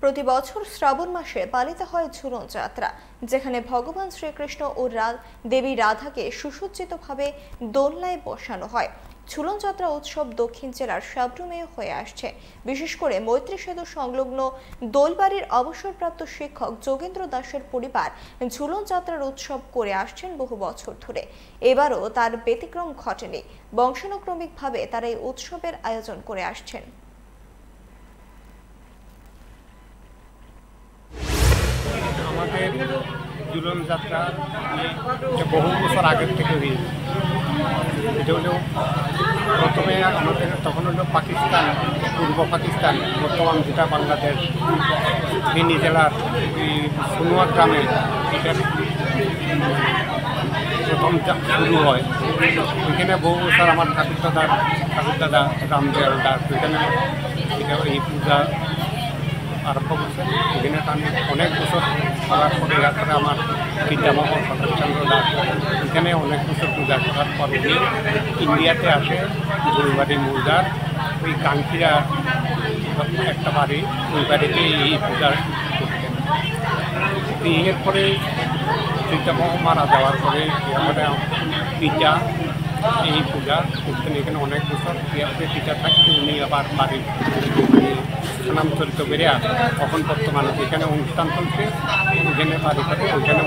প্রতি বছর শ্রাবণ মাসে পালিত হয় ঝুলন যাত্রা, যেখানে ভগবান শ্রীকৃষ্ণ ও দেবী রাধাকে সুসজ্জিতভাবে দোলনায় বসানো হয়। ঝুলন যাত্রা উৎসব দক্ষিণ জেলার সাবরুমে হয়ে আসছে। বিশেষ করে মৈত্রী সেতু সংলগ্ন দোলবাড়ির অবসরপ্রাপ্ত শিক্ষক যোগেন্দ্র দাসের পরিবার ঝুলন যাত্রার উৎসব করে আসছেন বহু বছর ধরে। এবারও তার ব্যতিক্রম ঘটেনি। বংশানুক্রমিকভাবে তারা এই উৎসবের আয়োজন করে আসছেন। আমাদের ঝুলন যাত্রা বহু বছর আগের থেকে হয়েছে। এটা হলেও প্রথমে আমাদের তখন হলো পাকিস্তান, পূর্ব পাকিস্তান, বর্তমান যেটা বাংলাদেশ, ফেনী জেলার সোনুয়া গ্রামে এটার প্রথম শুরু হয়। ওইখানে বহু বছর আমার ঠাকুরদাদা রামদেয়াল দাস ওইখানে এই পূজা আরম্ভ করছেন। এখানে আমি অনেক বছর করার পরে তারপরে আমার পিতামহ শরৎচন্দ্র দাস এখানে অনেক বছর পূজা করার পর উনি ইন্ডিয়াতে আসে। দোলবাড়ি মৌজার ওই কাঙ্কিরা একটা বাড়ি, ওই বাড়িতে এই পূজা করতেন। এরপরে পিতামহ মারা যাওয়ার পরে পিতা এই পূজা করতেন। এখানে অনেক বছর পিতা থাকতে উনি আবার বাড়ির স্থানান্তরিত বেড়ে আসে। তখন বর্তমানে যেখানে অনুষ্ঠান চলছে ওইখানে বাড়ি করে ওইখানে